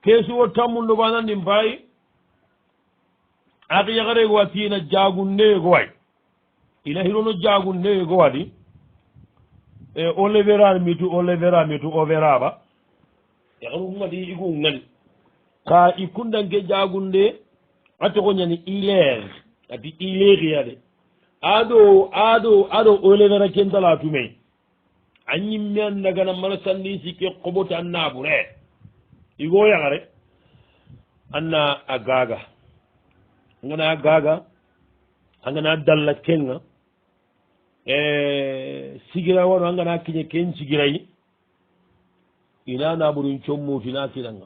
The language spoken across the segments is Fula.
keesu o tammundo banandi mbayi aka yagarego wati ina jagunndeego way ina hirono jagunndeego waɗi e o leverami tu o veraba yagaru ngadi igu ngani ka ikundanke jagunde ate ko ñani ileer ati ileeriyade aɗo o levera kentala tumey a ñimme an nagana mala sanni sikke qoɓote an naɓure igo yagare anna a gaga angana gaga angana dalla kenga sigira waɗo angana kiñe ken sigirayi ina naɓurin commutina kinanga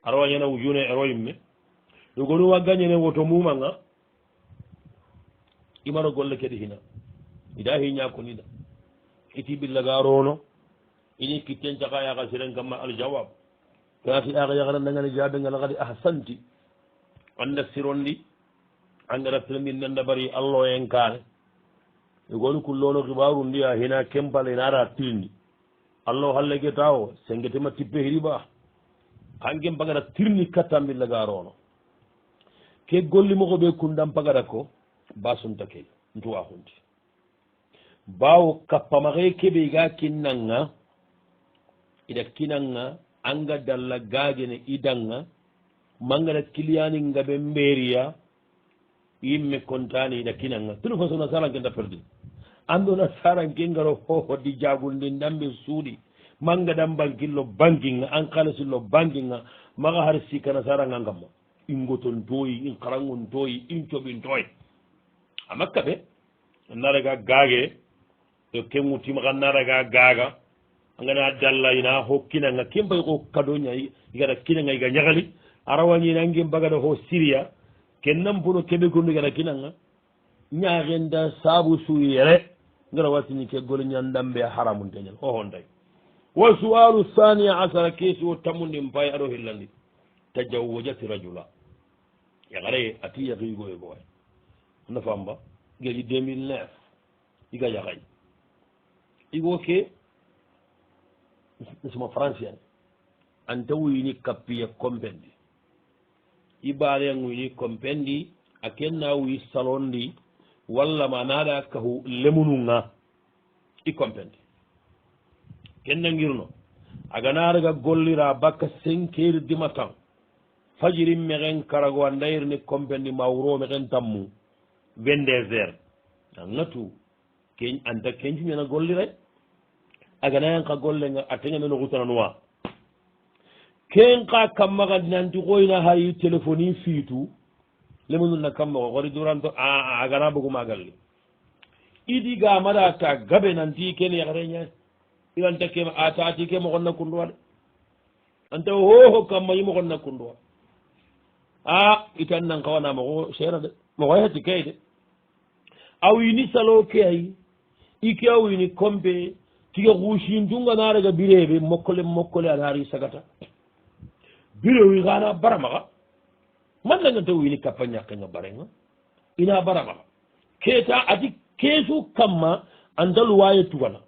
aɗa wañana wujune ero yimme yogonu wa gañene woto mumanga imano golle kedi hina ida hiñakonina iti billaga rono ini kitten caka yaka siren kamma aljawab kati aka yakana nangani jabe ngala kadi ahsanti anda sirondi angara filmin nanda bari allo en kane yogonu kullono kibaru ndiya hina kempale nara tilni allo hallege tawo sengetema tippe hiriba hangen bagara tirni kattam billaga rono ke golli moko ɓe kundam pagara ko basunta ke ntuwa hunti bawo kappamaxe keɓe ga kinnanga ida kinanga anga dalla gagene idanga mangana kiliyani ngaɓe mberiya yimme contani ida kinanga toute façon na sarankenta perdi andona saranke ngaro hohodi jagunde ndamɓe suuɗi manga ɗan bankillo bankinga an kalasillo bankinga maga har sikana saranga ngamma ingoton toyi in karangon toyi in coɓin toy a makka ɓe naraga gaage to kengutimaka naraga gaaga angana dalla ina ho kinanga kembay ko kadoña igata kinanga iga ñagali arawañina angem bagada ho syria ken nampuno keɓe gonɗo igata kinanga ñaxenda saabu suyi yere ngara watini ke gole ñandamɓe a haramunteñal hohontay wa sualu thania asara keesi o tammundi mpay aɗo hillandi tajawwajati rajula yagare ati yakigo e goy nafamba geji 2009 iga yakay igo ke suma francien anta wuyini kappiye compendi ibare wuyini compendi a kenna wuyi salondi walla ma naɗa kahu lemununga i compendi kenna ngirno aga naraga gollira bakka 5 heures du matin fajiri mexen karago a ndayirni compendi ma wuro mexen tammu 22 heures a ngatu ke anta kencumena golliray aganayen ka gollenga a teñameno xutananuwa ken ka kammaxa nanti xoyna hayi téléphonie fiitu lemununa kammaxo xori duranto a agana boguma galli idi gamada ta gabe nanti kene yaxareña iranta ke a taati ke moxon na kunduwa de anta hoho kamma yi moxon na kunduwa a itan nan kawana moxo sera de moxo heti key de a wini salo ke ay ike a wini compe tiga xuusintunga naraga bireɓe mokkole anari sagata birewi xana baramaxa mandanganta wini kappa ñakkenga barenga ina baramaxa keta ati keesu kamma anta luwaye tugana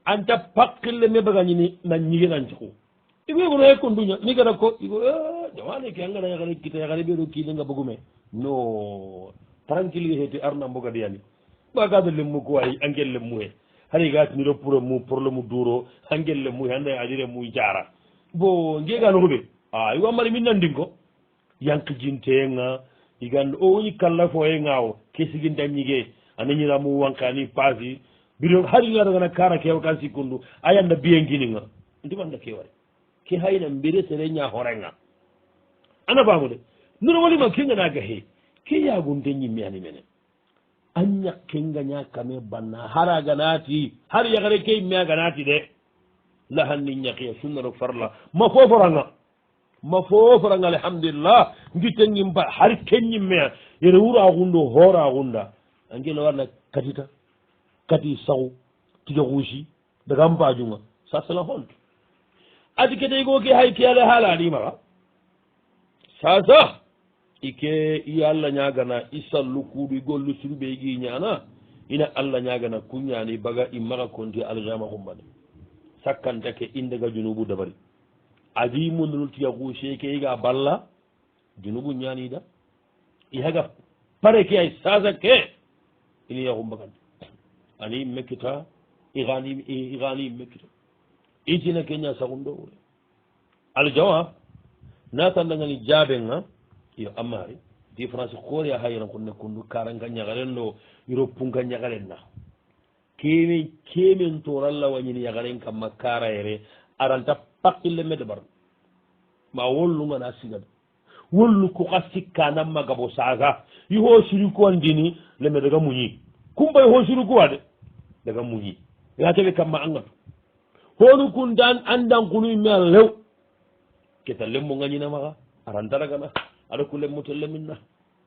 anta pakkille me bagañini na ñigenancixu igogono he konduña nigara ko igo jawane ke angana yaxare kita yaxare ɓeɗo kiinenga bogume no tranquille hete arna mbogadiyani ɓagado lemmu ko ay angel lemmu he hari gatiniro problème duro angel lemmu he anda adire mu jara bo ngeganoxuɓe a igo amari min nandin ko yankijinteenga igand o woñi kalla foye ngaawo ke siginta ñige a nañiramu wankani paasi biro hari ngadagana kara kewa kan sikkundu a yanda biyenkininga ndimanda keware ke hayna mbire sere ña horenga ana famude nuno walima kenganaga he ke yagunte ñimmi ani mene a ñakkenga ñakame banna hara ganati har yakare ke yimme a ganati de lahanni ñakiya sunnaro farla ma foforanga alhamdulillah ngittengi mba har kenñimmea yere wura gundo hora gunda angela warna katita kati saw tiga xuusi daga mbajunga sa sala hontu adi kete igo ke hay ke ala haalaɗimaxa sasa ike i allah ñagana i sallu kuuɗu i gollu surɓe igi ñana ina allah ñagana kuñani baga i maxa konti algama xumbane sakkantake indega junubu dabari adi mundunu tiyaku sheke iga balla junubu ñanida ihaga pare ke ay sasa ke ini yaxumbagandi ani mekkita igani mekkita itina keña sagundo wure aljawab natandangani jaɓenga yo amari différence koore a hayran kunne kundu karanga ñagaren ɗo iroppunka ñagaren na kemen toralla wañini yagaren kamma karayere aranta pakkille mede bar ma wollugana sigada wollu koka sikkanam magabo sasa iho siriku andini leme daga muñi kumbay ho sirikuwa de daga muñi yateɓe kamma angatu honu kun dan andan kunu me lew keta lemmo gañinamaga arantaragana aɗa ku lemmo to leminna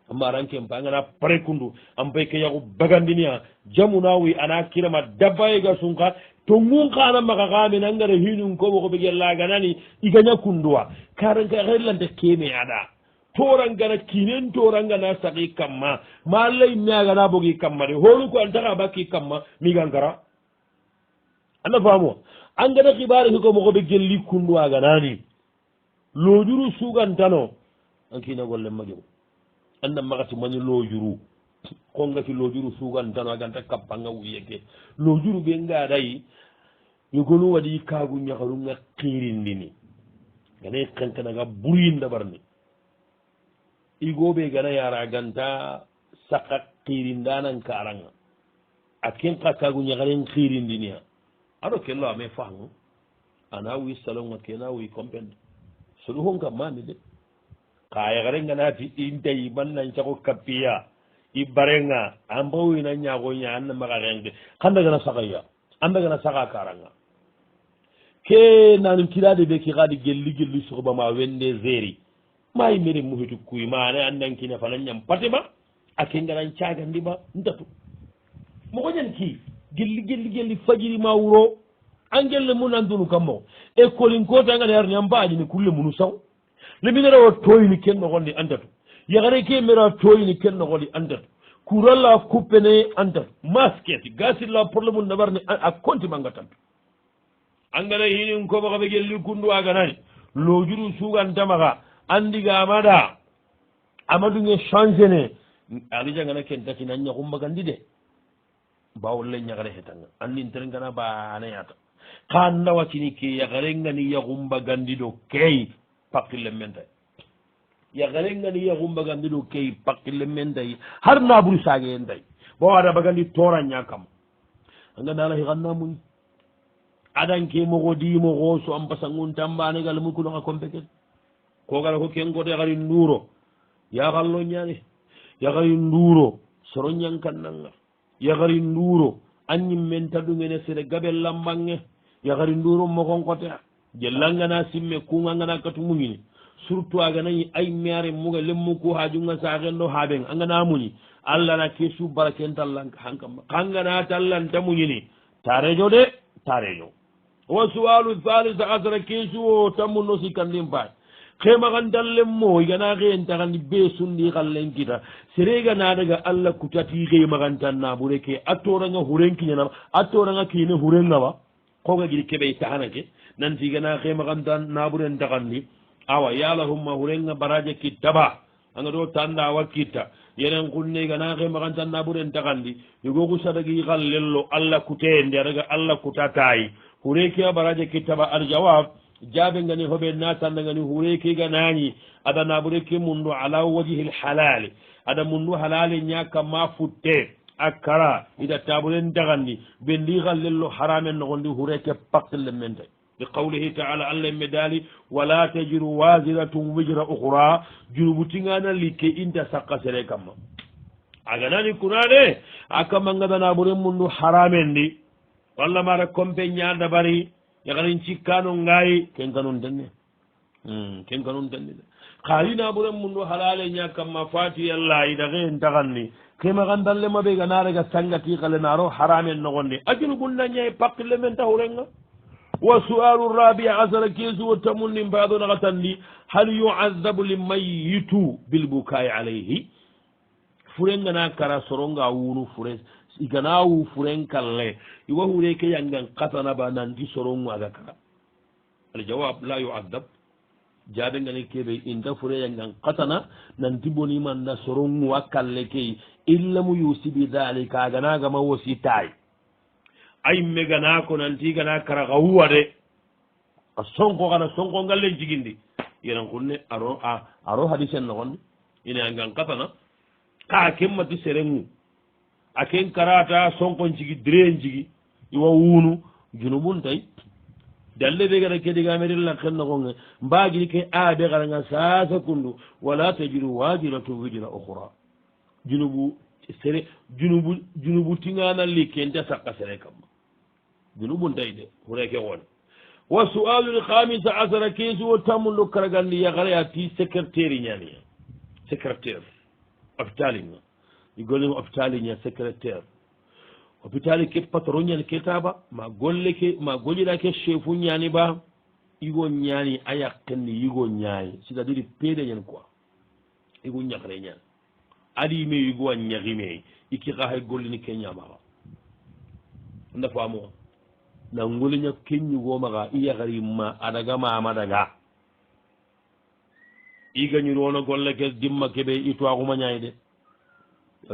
amma aranken pa angana pare kundu an pay ke yaku bagandinia jamuna wi ana kirama dabbayega sunka to ngun kana maga gamin angara hinun komo ko ɓe laganani igaña kunduwa karanka xellante keme aɗa torangana kinen torangana saki kamma ma lay meagana bogi kamma de honu ko antaka bakki kamma migankara anda famo angana xibare ke komo ko ɓe gelli kunduwa ganani lojuru sugantano ankina golle majemo anna magati mani lojuru kongati lojuru sugantano aganta kappanga wuyeke lojuru ɓe ngaɗayi yogonu waɗi kagu ñaharunga qirindini gana kankanaga buruyinda ɓarni igoɓe gana yara ganta saka qirindanan karanga a ken ka kagu ñaharen qirindinia aɗo kello ame fahu ana wi salonga kena wi compende soɗu honka mani de ka yagarenganati intayi mannan cago kappiya i barenga an bawina ñagoña anna maga xenge xandagana saxaya andagana saxa karanga ke nanum kirade ɓe ki xadi gelli gelli soxobama wende zeri mayi mere muhitu kuy mane andankine fana ñam patema a ke ngaran cagandima ntatu moxoñan ki gelli gelli gelli fajiri ma wuro angelle mun andunu kammo école in kotangane arni an mbaajini kulle munu saw leminerawa toyini ken noxondi andatu yaxare ke mera toyini ken noxondi andatu kuralla kuppene andatu masketi gasilla probléme nabarni a contimanga tantu angana hinin komoxaɓe gelli kundu waganani lojuru sugantamaxa andigamada amadunge change ne alijangana ken takina ñaxumbagandi de bawolle ñagare hetanga andinterengana banayata ka nawatini ke yagarengani yaxumbagandi do key pakkille mentay yagarengani yaxumbagandi do key pakkille mentay har naburu sage nday bo ada bagandi tora ñakam anga nala xixanna muñ adanke moxo dimoxo so an pasangun tambanegal mukunoxa compeket kogala ko ken goto yaxari nduro yaxallo ñane yaxari nduro soro ñankannanga yaxari nduro anñimmen taɗungene sere gaɓe lambange yaxari nduro moxonkotea jellangana simme kungangana katu muñini surtout aganayi ay meare muga lemmuku hajunga saxendo haɓeng angana muñi allah na ke su baraken tallanka hankama kangana tallanta muñini tarejo de tarejo wa suwalu halisa asara kesuwo tammuno sikkandin pay xemaxan dallenmo igana xeen taxani be sundi xallen kita serega daga allah kutati xemaxantan naɓure ke a toranga xuren kiñanama a toranga kiine xurengaba xoga gidi keɓe taxanake nanti igana xemaxantan naɓuren taxandi awa yalahumma xurenga baraje kittaba anga do tandawa kitta yenen xunne igana xemaxantan naɓuren taxandi yogoxu sadagi xallello allah kuteyende adaga allah kutatayi xureke a baraje kittaba aljawab jaɓe ngani hoɓe natanda ngani hureke ganani aɗa naɓureke mundu ala wajihi lhalali aɗa mundu halali ñaka ma futte a kara ida taɓuren dagandi ɓe ndi xallello haramen nogondi hureke pakkille mente bi qawlihi taala allah me dali wala tajiru wasiratun wijra ukhra jurubutingana likke inta sakka sere kamma aganani kunade a kamma ngaɗa naɓuren mundu haramen ndi walla maɗa compe ñaɗa bari yakarin cikkano ngayi ken kanun tenne ken kanun tenne kalina ɓuren mum ɗo halale ñakkamma fati allah idaxe en taxanni kemaxan dallema ɓe ganarega sangati xale naro haramen noxonde ajunu gunnañaye pakkille men taxurenga wa sualu rabia asara kesuwo tamunni mbaɗo naxatandi hal yuazabu limayitu bilbukai alayhi furengana kara soronga wunu fure igana wu furen kalle iwa hure ke yangan katanaba nanti sorongu aga kara aljawab la yu'addab jaabe ngani keɓe inta fureya ngan katana nanti boniman na sorongu a kalle key illa mu yusibi dalika aganagama wosi taay ay megana ko nanti gana kara ka huwa de a sonko kana sonko ngallen jigindi yenan kunne aro hadisen nogonde ina ngan katana ka kemmati serengu aken karata sonkon jigi diren jigi iwa wunu junubun tay dalle be gara kedi gameril la khenna gonga mbagi ke aabe gara nga sasa kundu wala tajiru wajiratu wajira ukhra junubu tingana li kenta sakka sere kam junubun tay de hureke won wa su'alu al-khamis asara kisu wa tamul karagandi ya gara ati secrétaire nyani secrétaire hôpital igolem hôpital nya secrétaire hôpital ke patron ñani ke taba ma golle ke ma gollira ke chefu ñani ba igo ñani ayakkenni yigo ñayi c'est à dire peede ñen quoi igo ñakre ñani adi me yigo ñaki me iki xa hay gollini ke ñamaxa nda famo na ngoliña kenñugo maxa i yaxari ma adaga mama daga igañurono golle ke dimma keɓe i twaxuma ñayi de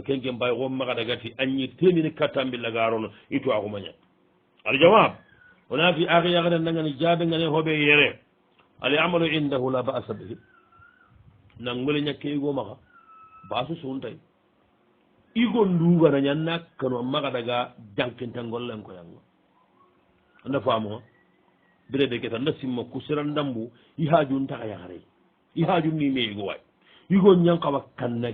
kenke mbay ko maga dagati anni temini kattambilla garono itu akumaña al jawab wona fi akhi yakhana nangani jaabe ngane hoɓe yere ali amalu indahu la ba'sa bihi nangole ñakke igo maga basu suntay igo ndugana ñanna kano maga daga jankintangollen ko yanga anda faamuha bire de keta nda simma kusiran ndambu i hajun taka yakhare i hajun ni me igo way igo ñankawa kanna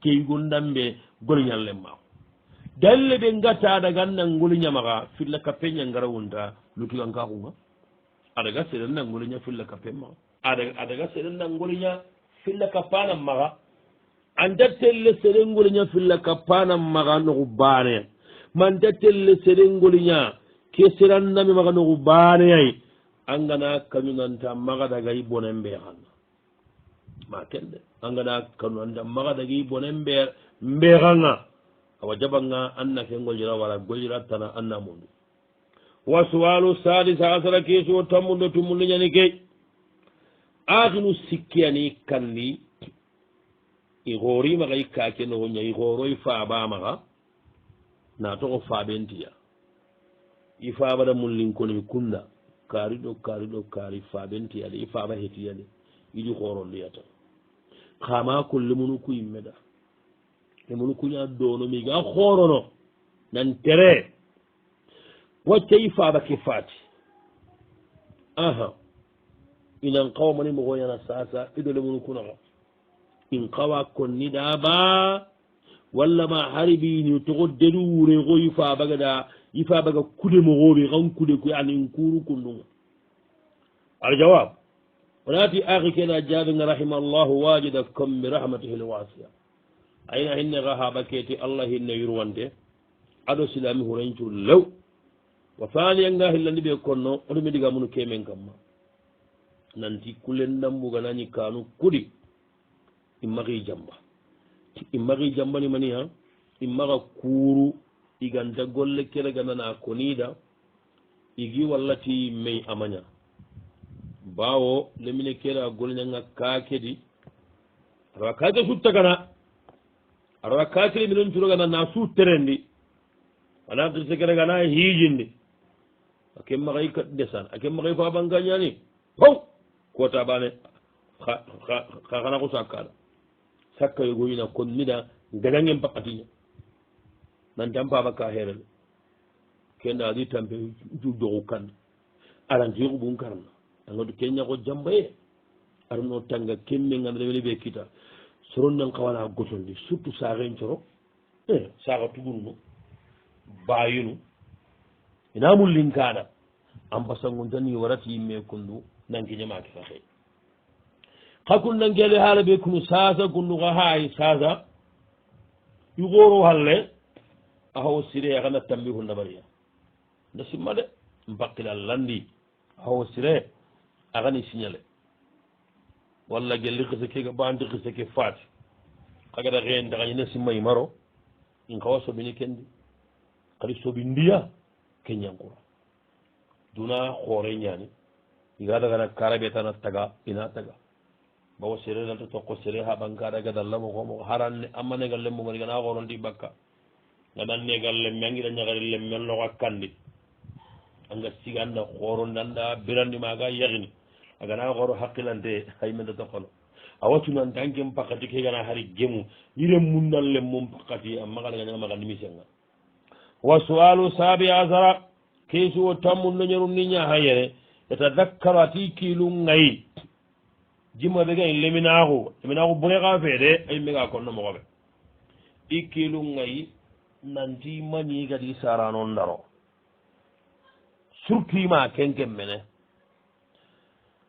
keygundamɓe goliñallen mako dalle ɓe gata daga nan goliñamaga filla kappeña ngara wonta lutuganka kunga adaga seɗen nan goliña filla kappen maga adaga seɗen nan goliña filla kappanan maga anta telle seɗen goliña filla kappanan maga nogu baneya manta telle seɗen goliña ke serannami maga nogu baneyay angana kañunanta maga dagay bonen ɓe xanna ma kende angana kanu anda maga dagi bonen mbexanga awa jabanga anna ke ngoljira wala goljira tana anna mundu wa suwalu sadisa asara kesu tammundo tumundo ñani ke axinu sikkiyani kandi i xoorimaxa i kake noxoña i xooroy faabamaxa na toxo faabentiya i faabada mullinkonomi kunda kaari ɗo kaari ɗo kaari faabentiya de i faaba hetiya de iɗi xoorondiyata xama ko lemunu ku yimmeda lemunu kuña doono miga xoorono nan tere waccayi faaba ke faati aha inan qawa mani mogoñana sasa ido lemunu kunaxa in qawa konnida ba walla ma haribini toxo dedu wure xo i faabaga kude moxoɓe xan kude koy anin kuru kundunga aljawab وناتي آخي كنا جابنا رحم الله واجدكم برحمته الواسعة أين هن غهابة كيتي الله هن يروانده أدو سلامي هرينتو لو وفاني أنغاه إلا نبي يكونو ونمي ديغا منو كيمين كما نانتي كلن نمو غناني كانوا كودي إمغي جنبا نماني ها إمغا كورو إغانتا قول لكي لغانا كونيدا إغي والتي مي أمانيا bawo lemine kera golñanga kakedi aɗawa kake suttagana aɗawa kakiri minen curogana na su terendi wona kirse keregana hiijindi ake maxay kat desan ake maxay fabangañani pow kota bane xaxana xu sakkaɗa sakka yogoyina kon nida gadangen pakatiña nantan paba ka xerele kenda adi tampe joxu kan aranti xuɓun karna angoto keñako jambaye arno tanga kemme ganda weli ɓe kita soron nan kawana gotondi surtout saxen coro saxa tugunno bayinu ina mullinkaɗa ambasangon tan warati yimme kundu nankiñamaki faxe xa kun nankele haala ɓe kunu sasa kundu xa haay sasa yugoro halle axawo sire xana tambi hu ndabariya nda simma de mbaqila landi axawo sire axani signalé walla gelli xise kega bandi xise ke faati xagata xeen ndaxañina simmay maro in xawa soɓini kendi xadi soɓi ndiya ke ñankura duna xoore ñaani iga dagana karabe tana taga ina taga bawo sere nanta tokko sere ha ɓankada gadalla mo komo haranne amma negal lemmo goni gana xorondi bakka ganan negal lemme angiɗa ñagari lemmen loxa kandi anga siga anda xorondi anda birandi maga yaxini agana xoro haqilante haymende tokkono a watunante anken pakati ke gana hari gemu ire mundan lemmum pakati amma xadaga ñaga maxa nimisenga wa sualu sabi asara kesu o tammun noñerum ni ñaha yere yetadakkaru ati kilu ngayi jimma ɓe gay leminaxu boye xa feede ay mega konno moxoɓe i kilu ngayi nanti mañigadi sarano ndaro surtout ima kenken mene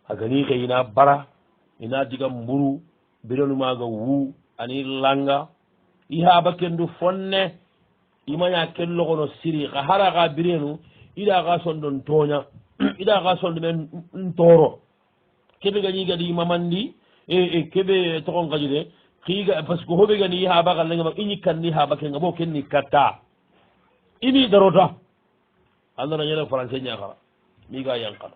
a gani xe ina bara ina diga mburu birenumaga wu ani langa i haɓa kendu fonne imaña ken logono siri xa hara xa birenu ida xa sondon toña ida xa sonde men ntoro keɓe gañi gadi mamandi keɓe toxon xaji de xiga parce que hoɓe gani haɓa xa lengama i ñikkanni haɓa kenga bo ken ni katta ini darota andona ñene français ñaxara miga yankana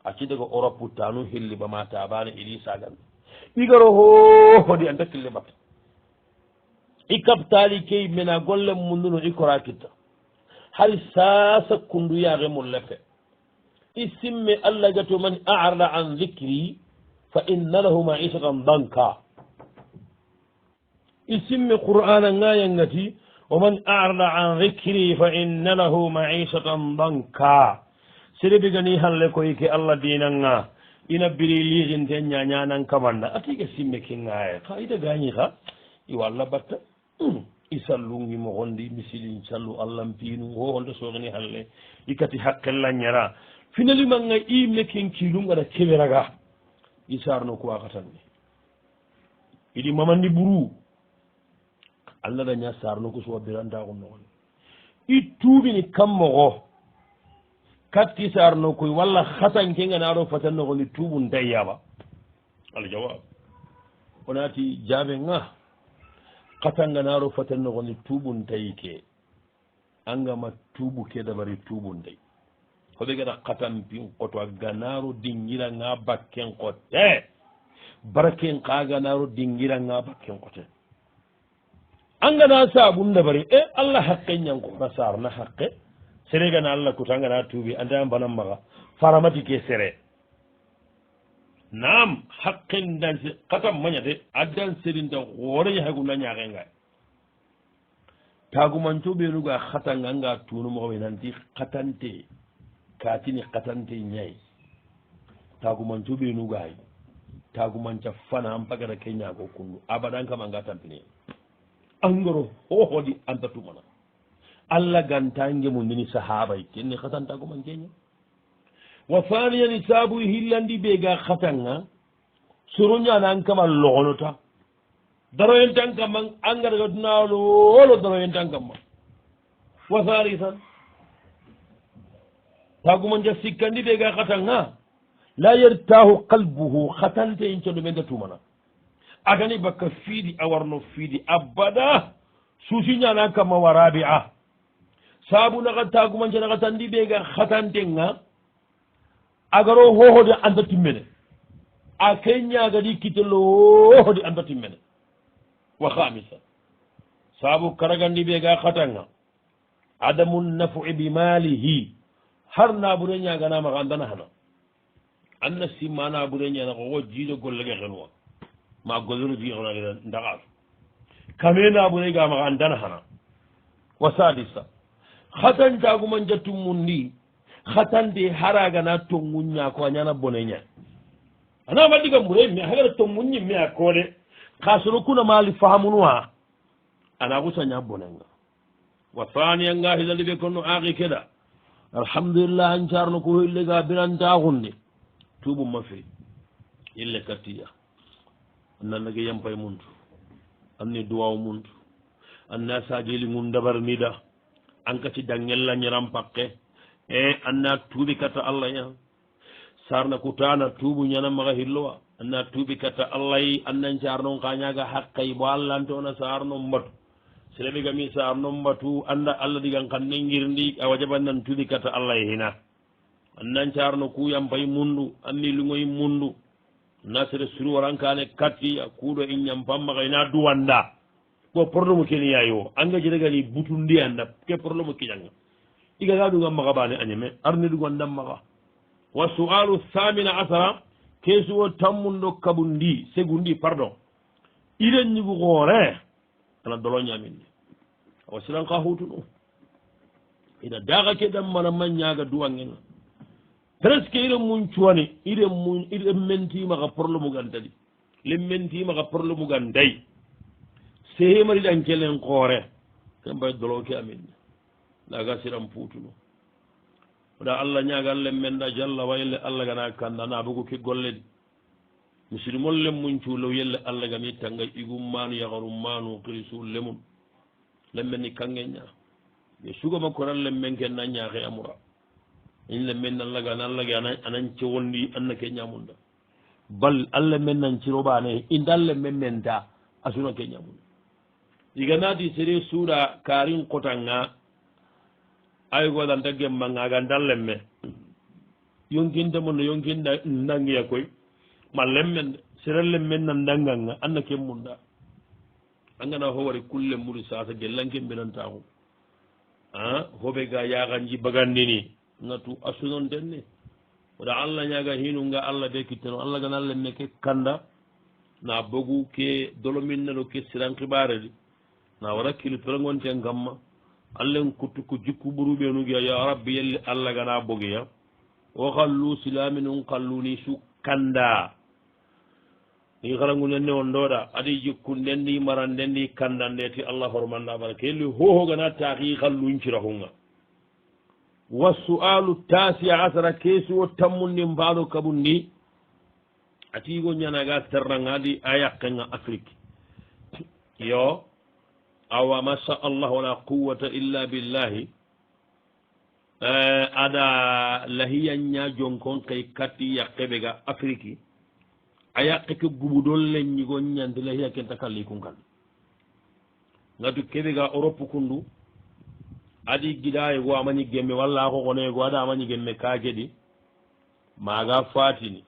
a cidego europe tanu hilli bama tabane iɗi sagande igaro hohodi anta kille batta i kaptali key mena golle munduno i kora kitta hay sasa kundu yaxe mo lefe i simme allah gato man arada an dicri fa inna lahu maisatan danka i simme qur'ana ngayangati wa man arada an dicri fa inna lahu maisatan danka sereɓe gani halle koy ke allah dinanga ina biri liixinte ñañanan kamanda atiga simme ke ngaye xa ida gañi xa iwalla batta i sallungi moxondi misilin sallu allahnpinu hohonta soxini halle i kati haqqella ñara finalimanga i meken kilungada keɓeraga i sarno kuwa xatanni iɗi mamandi ɓuru allah daña sarno ku suwa birantaxun noxoni i tuɓini kam moxo katti sarno koy walla xatankenganaɗo fatan noxoni tuɓu ndayyaɓa aljawab onati jaɓe nga xatanganaro fatan noxoni tuɓu ntayi ke angama tuɓu ke dabari tuɓu nday hoɓe gata xatampin qoto a ganaro dingiranga bakken qote baraken xa ganaro dingiranga bakken qote angana saɓun dabari e allah haqqe ñankona sarna haqqe sere gana allah kutangana tuubi anda banan maga faramati ke sere nam haqqen danse katam mañate addan serinta hooreña hagunda ñaxenga tagumanco ɓenuga xatanga nga tunumoxoɓe nanti xatante katini xatante ñayi tagumanco ɓenugay tagumanca fana an pagata ke ñago kundu abadan kam anga tampine angoro hohodi anta tumana allah gantangemo nini sahabay kenne xatantagoman keña wa faniyani saabu hillandi ɓe ga xatanga soroñanan kama loxonota daroyentan kamma angaraga tunalolo daroyentan kamma wa halisan tagumanja sikkandi ɓe ga xatanga la yertahu qalbuhu xatante in coɗo ɓega tumana agani bakka fiiɗi a warno fiiɗi abada suusiñanan kamma wa rabia saabu naxa tagumanja naxa tandi ɓega xatantenga agaro hohode anda timmene a ke ñagadi kitelo hohode anda timmene wa hamisa saabu karagandi ɓega xatanga adamu nafui bi malihi har naɓure ñaganamaxa andana hana anna simma naɓure ñana xoxo jiiɗo gollege xenwa ma gollero jiixonageda ndaxar kame naɓure gamaxa andana hana wa sadisa xatantaguman jattumundi xatante haragana tonguña ko a ñana boneña ana maddiga mbure mais hagara tonguñi me a koode xa sono kuna mali famunuwa ana xusaña bonenga wa faniyanga xilali ɓe konno axi keɗa alhamdulillah an carno ko illega birantaxunde tubuma fe ille kattiya annanage yampay muntu anni duwaw muntu anna sajeli ngun dabarnida an kati dangella ñaram pakke e anna tuuɓi katta allah ña sarna kutana tuubu ñanamaxa hillowa anna tuuɓi katta allah yi annan carnon ka ñaga haqqay bo allahante ona sarno mbatu sereɓe gami sarno mbatu anda allah digan kan ne ngirndi a wajaban nan tuuɓi katta allah yi hina annan carno kuyam bay mundu anni lungoy mundu nasere suru warankane katti kuuɗo inñam pammaga ina duwanda ko probléme keni yayo anga jeregani butundi anda ke probléme kiñanga igaga ɗugam maga bane añeme arni ɗugandam maga wa sualu thamina asara kesuwo tammundo kabundi segundi pardon iren ñigu xoore ana dolo ñaminni awa siranka hutuno ina daga ke ɗam mana ma ñaga duwangenga presque iren mun cuwani iren mentimaxa probléme gan tadi len mentimaxa probléme gan day sehemari ɗan kelen xoore ken mbay dolo ke aminne daga siran putuno oɗa allah ñagan len menda jalla wayle allah gana kanda na bogo ke golledi musidmol len mun cuulow yelle allah gami tanga igum manu yagarum manu kirisu lemun lemmen ni kange ña ye suga makko ran lemmen ken na ñaaxe amura in lemmen allah gana allah ge anan cewondi anna ke ñamunda bal allah men nan ciroɓane indal lemmen menta asuna ke ñamunda iganati sere suuɗa karin kotanga ay godanta gemmanga ga ndallemme yonkindemono yonkinda nangiya koy ma lemmen sere lemmen nan ndanganga anna kemmunda angana ho wari kulle muri sasa gellanke mbenantaku hoɓe ga yaganji bagandini ngatu asunon tenne oɗa allah ñaga hinunga allah be kitteno allah gana lemme ke kanda na bogu ke dolominnano ke siran kibaredi na wara kili torangonten gamma allen kuttu ko jikku ɓuruɓenugiya ya rabbi yelle allah gana bogeya o kallu silaminun kalluni su kanda ni karangu nenne on ɗoɗa adi jikku ndenni mara ndenni kanda ndeti allah hormanda bara kelli hoho gana taaki kalluncira hunga wa sualu tasia asara keesi o tammundi mbaɗo kaɓundi atigo ñanaga terranga adi a yakkenga afrique yo awa masha allah wala quwata illa billahi ada lahiya ña jonkon kay katti yakkeɓe ga afrique a yakke ke guɓuɗol leññigo ñande lahiya ken takalli kun kan ngatu keɓe ga europe kundu adi giɗaye go amañi gemme walla ko konego aɗa amañi gemme kakeɗi maga fatini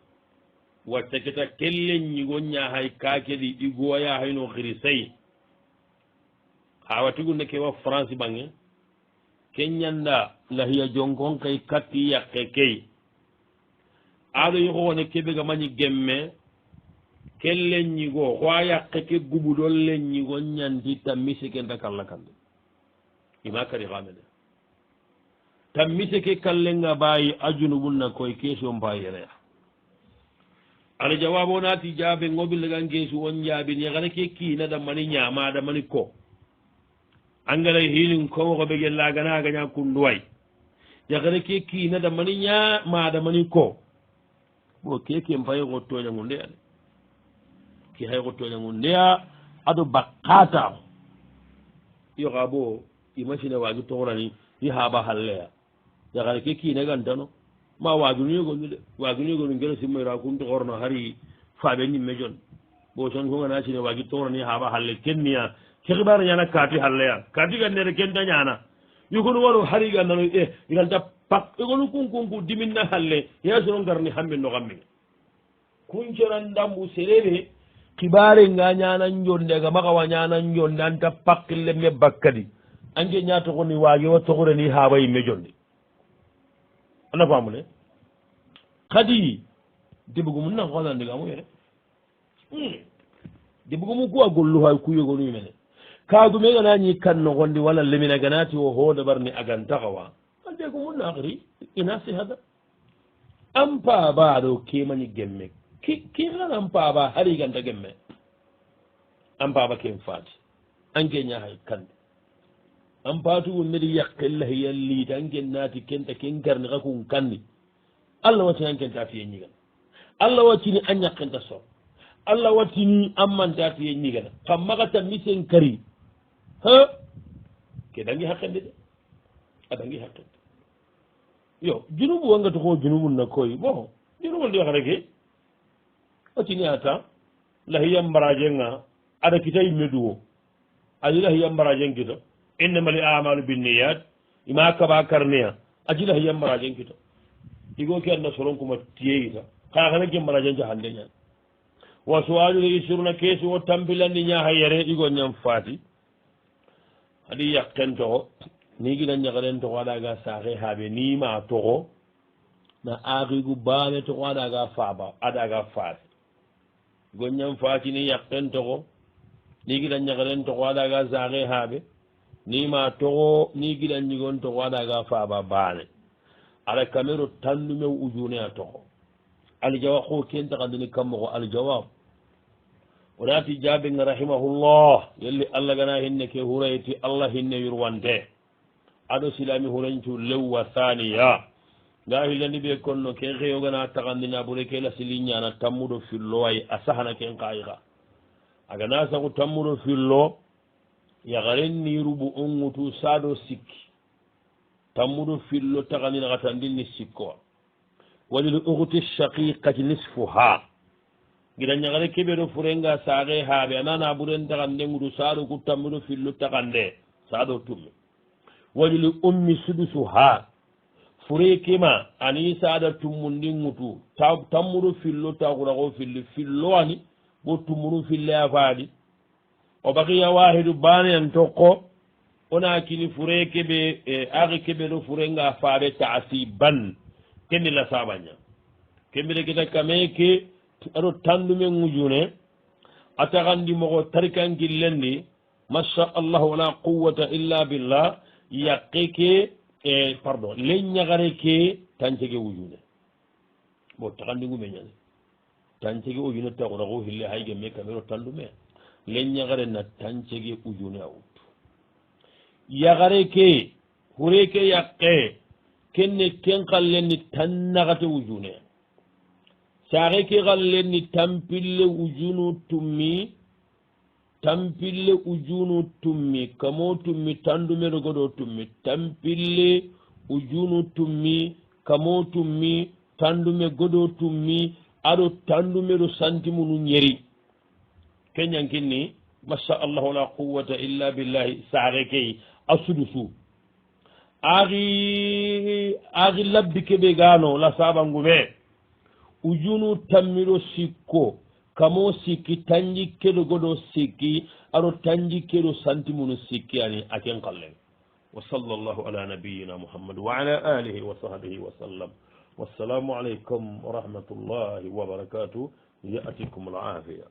wacca keta kelleññigo ña hay kakeɗi ɗigoya hayno xiri sey hawa tigunde kewa france ɓange ken ñanda lahiya jonkon kay katti yakke key aɗo yoxowone keɓega mañi gemme ken leññigo ko a yakke ke guɓuɗol leññigo ñandi tammise ke ndakalla kande ima kadi xamede tammise ke kallenga bayi ajunubunna koye question mbayereya ana jawabo naati jaabe ngoɓillegan geesu on jaabini xana ke kiina damani ñama damani ko angala hilin komoxo ɓege lagana gaña kunduway yaxene ke kiina damani ñama damani ko bo keke mpaye xo toñangu ndeyane ki hay xo toñangu ndeya ado bakata yoxa bo imagine wagi toxorani i haaba halleya yaxane ke kiina gantano ma waginu yegonu de waginu yegonu ngeno simmayra kum toxorno hari faɓe ñimme jon bo son kongana sine wagi toxorani haaba halle kenniya ke xibara ñana kaati halleya kaati gannere ken ta ñana yogonu waro hari gannano iganta pak yogonu kunkunku diminna halle ya sono ngarni hambe no xamminga kunceran ndambu sereɓe xibare nga ñanan jonde ga maxawa ñanan jonde anta pakkille me bakkadi ange ña toxoni waage wa toxoreni haaba yimme jonde ana famule xadi debugumu nan xolandigamu yere debugumu ku a gollu hay ku yogonu mene kagume ganañi kan noxondi walla lemina ganati o hoode barni agantaxawa andekumu naxiri ina sihada an paabaɗo kemañi gemme kiran an paaba hari ganta gemme an paaba ken faati anke ñahay kande an paatugu mbeɗi yakkellahiya liita anken naati kenta ken garni xa kun kandi allah wattini an kenta fiye ñigana allah wattini an ñakkenta sor allah wattini an manta fiye ñigana kam maxa tammi sen kari ke dangi hakkende de a dangi hakkende yo junubu wangati ko junubu na koy bon junubu ndi waxata ke watini ata lahiya mbaraje nga aɗa kita yimme duwo adi lahiya mbaraje kita innama li amalu binniyat ima kaba karneya aji lahiya mbaraje kita igo ke anda soron kuma tiyeyita kaa kana gemmala janja hande ñan wa suwalu isiruna keesi wo tampilandi ñaha yere igo ñam faati adi yakken toxo ni gida ñagaren toxo aɗaga saaxe haaɓe nima toxo na axigu baane toxo aɗaga faaba aɗaga faati igo ñam faati ni yakken toxo ni gida ñagaren toxo aɗaga saaxe haaɓe nima toxo ni gida ñigon toxo aɗaga faaba baane ala kamero tandume ujune a toxo aljawab xo ken taxandini kammoxo aljawab onati jaabenga rahimahullah yelli allah gana hinne ke hurayti allah hinne yurwante aɗo silami hurancu lewwa thaniya nga hillandi ɓe konno ken xeyogana taxandina ɓure ke la sili ñana tammuɗo fillo ay a sahana ken xayixa agana saxu tammuɗo fillo yaxaren niruɓu on ŋutu saɗo sikki tammuɗo fillo taxandina xatandinni sikkoa walil uxuti shaqiqati nisfuha gida ñagare keɓeɗo furenga saaxe haaɓe anana ɓuren taxande ŋutu saɗo ku tammuɗo fillo taxande saɗo tummi walil ummi sudusuha fure kema ani saɗa tummundi ŋutu tammuɗo fillo taxuraxo filli fillo ani bo tummuɗu fille a faadi o baqiya wahidu baneyan tokko ona kini fure keɓe axi keɓeɗo furenga faaɓe taasiban keni la saɓaña kembire kita kame ke aɗo tandume ŋujune a taxandi moxo tarikankillendi masha allah wala quwata illa billah yaqe ke pardon le ñagare ke tancege wujune bo taxandi ngume ñani tancege ujune taxuraxo hille hayge me kamero tandume le ñagare na tancege ujune a wut yaxare ke hure ke yaqe kenne ken xallenni tan naxate wujune saxe ke xallenni tampille ujunu tummi kamo tummi tandume rogoɗo tummi tampille ujunu tummi kamo tummi tandume goɗo tummi aɗo tandume ɗo santimunu ñeri keñankinni masha allah wala quwata illa billahi saxe key a sudusu axi labbi keɓe gano la saɓangume ujunu tammiɗo sikko kamo sikki tanjikkeɗo goɗo sikki aɗo tanjikkeɗo santimunu sikki ani aken qallen wa sallallahu ala nabiyina muhammad wa ala alihi wa sahbihi wa sallam wassalamu aleykum wa rahmatullahi wa barakatuh yatikum al afiya